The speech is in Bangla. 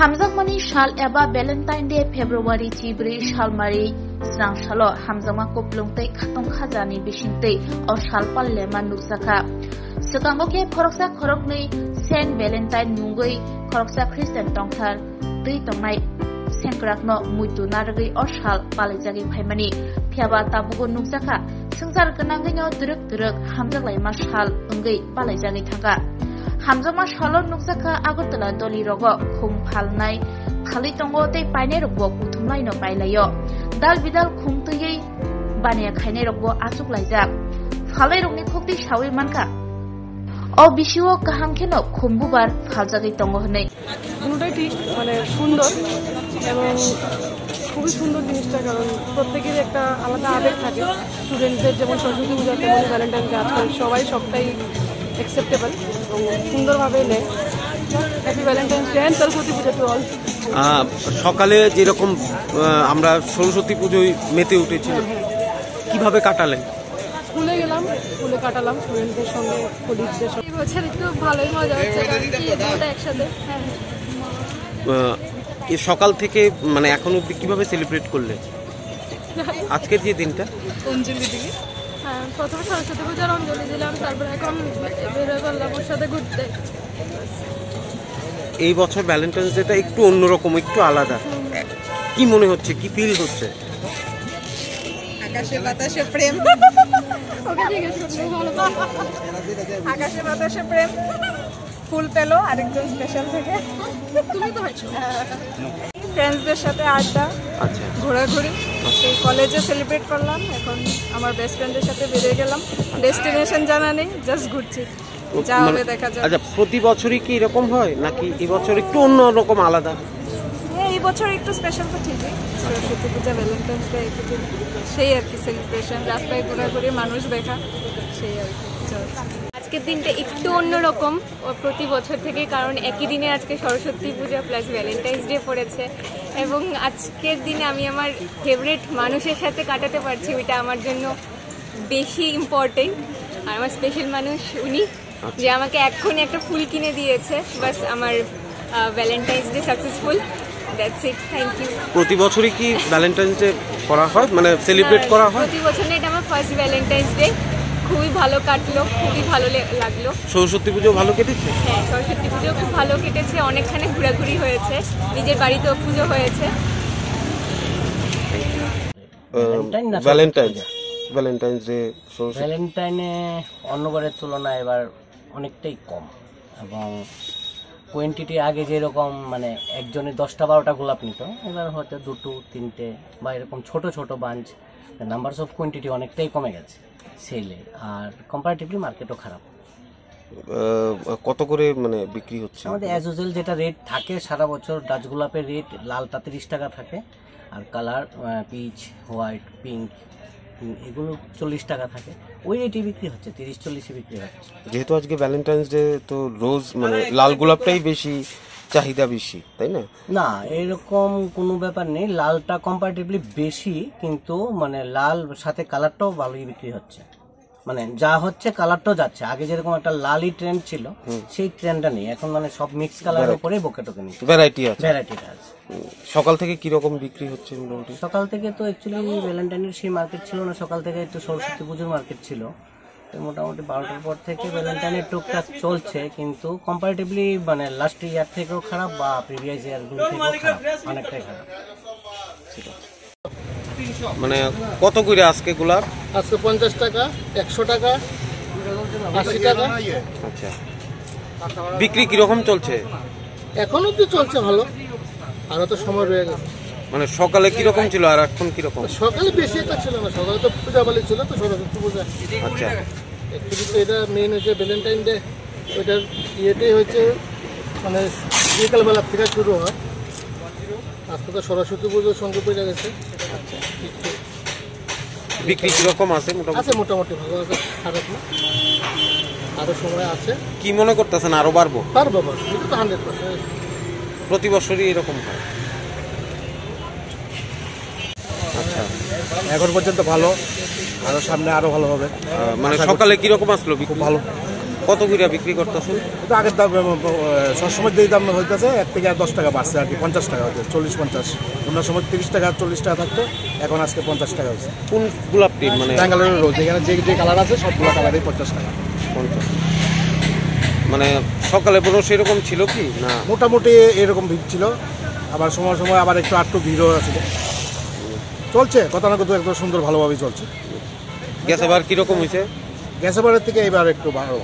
Hamzakmani shal eba Valentine Day February Chibri shalmari Srang shalo Hamzakma koplungtei khatong khajani bisingtei o shalpalle manukjaka Sekangoke khoroksa khoroknei Saint Valentine mungoi khoroksa Christian tongthar tui tongnai Senkrakno muitu nargei o shal palejagi phaimani phiaba tabugo nukjaka sungjar gonangino duruk hamjaklaima shal ongei palejagi thanga Hamzakma shalo nukjaka Agartala doli rogo khum phalnai phali tongo tei paine rogo kuthumlai no pailayo dal bidal khum tui bania khaine rogo achuklaijak phalai rogni khokti shawi manka o bishiwo kaham kheno khumbubar phaljagi tongo hnei কোনটাই ঠিক মানে সুন্দর এবং খুবই সুন্দর জিনিসটা কারণ প্রত্যেকের একটা আলাদা আবেগ থাকে স্টুডেন্টদের যেমন সরস্বতী পূজা তেমন ভ্যালেন্টাইন ডে আজকাল সবটাই অ্যাকসেপ্টেবল এবং সুন্দরভাবে নেয় happy Valentine's day and Saraswati Puja to all সকালে যেরকম আমরা সরস্বতী পুজোয় মেতে উঠেছিল কিভাবে কাটালেন স্কুলে গেলাম স্কুলে কাটালাম স্টুডেন্টদের সঙ্গে কলিগদের সঙ্গে এই বছর একটু ভালোই মজা হচ্ছে একসাথে সকাল থেকে মানে এখন অবধি কিভাবে সেলিব্রেট করলে আজকের যে দিনটা অঞ্জলি দিই হ্যাঁ প্রথমে সরস্বতী পূজার অঞ্জলি দিলাম তারপরে এখন বেরোয় করলাম ওর সাথে ঘুরতে এই বছর ভ্যালেন্টাইন্স ডেটা একটু অন্যরকম একটু আলাদা কি মনে হচ্ছে কি ফিল হচ্ছে আকাশে বাতাসে প্রেম আকাশে বাতাসে প্রেম ফুল পেলো আরেকজন স্পেশাল থেকে তুমি তো হয়েছো ফ্রেন্ডসদের সাথে আড্ডা ঘোরাঘুরি সেই কলেজে সেলিব্রেট করলাম এখন আমার বেস্ট ফ্রেন্ডের সাথে বেরিয়ে গেলাম ডেস্টিনেশন জানা নেই জাস্ট ঘুরছি যা হবে দেখা যাবে আচ্ছা প্রতি বছরই কি এরকম হয় নাকি এই বছর একটু অন্যরকম আলাদা এই বছর একটু স্পেশাল তো ঠিকই সরস্বতী পূজা ভ্যালেন্টাইন্স ডে একটু সেই আর কি সেলিব্রেশন রাস্তায় ঘোরাঘুরি মানুষ দেখা সেই আর কি আজকের দিনটা একটু অন্যরকম প্রতি বছর থেকে কারণ একই দিনে আজকে সরস্বতী পূজা প্লাস ভ্যালেন্টাইন্স ডে পড়েছে এবং আজকের দিনে আমি আমার ফেভারিট মানুষের সাথে কাটাতে পারছি ওইটা আমার জন্য বেশি ইম্পর্টেন্ট আর আমার স্পেশাল মানুষ উনি যে আমাকে এক্ষুনি একটা ফুল কিনে দিয়েছে বাস আমার Valentine's day successful that's it thank you প্রতি বছরই কি ভ্যালেন্টাইন্স ডে করা হয় মানে সেলিব্রেট করা হয় প্রতি বছর না এটা আমার ফার্স্ট ভ্যালেন্টাইন্স ডে খুবই ভালো কাটলো খুবই ভালো লাগলো সরস্বতী পুজো ভালো কেটেছে হ্যাঁ সরস্বতী পুজো খুব ভালো কেটেছে অনেকখানে ঘোরাঘুরি হয়েছে নিজের বাড়িতেও পুজো হয়েছে ভ্যালেন্টাইন্স ডে ভ্যালেন্টাইনে অন্যবারের তুলনায় এবার অনেকটাই কম এবং কোয়ান্টিটি আগে যেরকম মানে একজনে 10-12টা গোলাপ নিত এবার হয়তো 2-3টে বা এরকম ছোট ছোট বাঞ্চ নাম্বারস অফ কোয়ান্টিটি অনেকটাই কমে গেছে সেলে আর কম্পারেটিভলি মার্কেটও খারাপ কত করে মানে বিক্রি হচ্ছে আমাদের অ্যাজ ইউজুয়াল যেটা রেট থাকে সারা বছর ডাচ গোলাপের রেট লালটা 30 টাকা থাকে আর কালার পিচ হোয়াইট পিঙ্ক এগুলো 40 টাকা থাকে ওই রেটই বিক্রি হচ্ছে 30-40 বিক্রি হচ্ছে যেহেতু আজকে ভ্যালেন্টাইন্স ডে তো রোজ মানে লাল গোলাপটাই বেশি চাহিদা বেশি তাই না না এরকম কোনো ব্যাপার নেই লালটা কম্পারেটিভলি বেশি কিন্তু মানে লাল সাথে কালারটাও ভালোই বিক্রি হচ্ছে মানে যা হচ্ছে কালারটাও যাচ্ছে আগে যেরকম একটা লালই ট্রেন্ড ছিল সেই ট্রেন্ডটা নেই এখন মানে সব মিক্স কালারের উপরে বোকে টোকে নিচ্ছে ভ্যারাইটিটা আছে সকাল থেকে কি রকম বিক্রি হচ্ছে মোটামুটি সকাল থেকে তো অ্যাকচুয়ালি ভ্যালেন্টাইনের সেই মার্কেট ছিল না সকাল থেকে একটু সরস্বতী পুজোর মার্কেট ছিল মোটামুটি 12টার পর থেকে ভ্যালেন্টাইনের টুকটাক চলছে কিন্তু কম্পারেটিভলি মানে লাস্ট ইয়ার থেকেও খারাপ বা প্রিভিয়াস ইয়ারগুলো থেকেও খারাপ অনেকটাই খারাপ মানে কত করে আজকে গোলাপ আজকে 50 টাকা 100 টাকা 80 টাকা আচ্ছা বিক্রি কিরকম চলছে এখনো তো চলছে ভালো আরো তো সময় রয়ে গেছে মানে সকালে কিরকম ছিল আর এখন কিরকম সকালে বেশি একটা ছিল না সকালে তো পূজা বালি ছিল তো সরস্বতী পূজা আচ্ছা অ্যাকচুয়ালি তো এটা মেন হচ্ছে ভ্যালেন্টাইন ডে ওইটার ইয়েটাই হচ্ছে মানে বিকালবেলা থেকে শুরু হয় আজকে তো সরস্বতী পুজোর সঙ্গে পড়ে গেছে বিক্রি কিরকম আছে মোটামুটি ভালো আছে খারাপ না আরো সময় আছে কি মনে করতেছেন আরো পারবো কিন্তু তো 100% প্রতি বছরই এরকম হয় আচ্ছা এখন পর্যন্ত ভালো আরো সামনে আরো ভালো হবে মানে সকালে কিরকম আসলো খুব ভালো কত করে বিক্রি করতেছেন? এটা আগের দাম সবসময় যেই দাম হইতেছে 1 থেকে 10 টাকা বাড়ছে আর কি, 50 টাকা হচ্ছে, 40-50। অন্য সময় 30 টাকা 40 টাকা থাকতো, এখন আজকে 50 টাকা হচ্ছে। কোন গোলাপটি মানে? ব্যাঙ্গালোরের রোজ, এখানে যে যে কালার আছে সবগুলো কালারই 50 টাকা। 50 মানে সকালে পুরো সেরকম ছিল কি না? মোটামুটি এরকম ভিড় ছিল, আবার সময় সময় আবার একটু ভিড়ও আছে, চলছে কথা না কথা একটু সুন্দর ভালোভাবেই চলছে। গ্যাস আবার কিরকম হয়েছে? গ্যাসেবারের থেকে এবার একটু ভালো।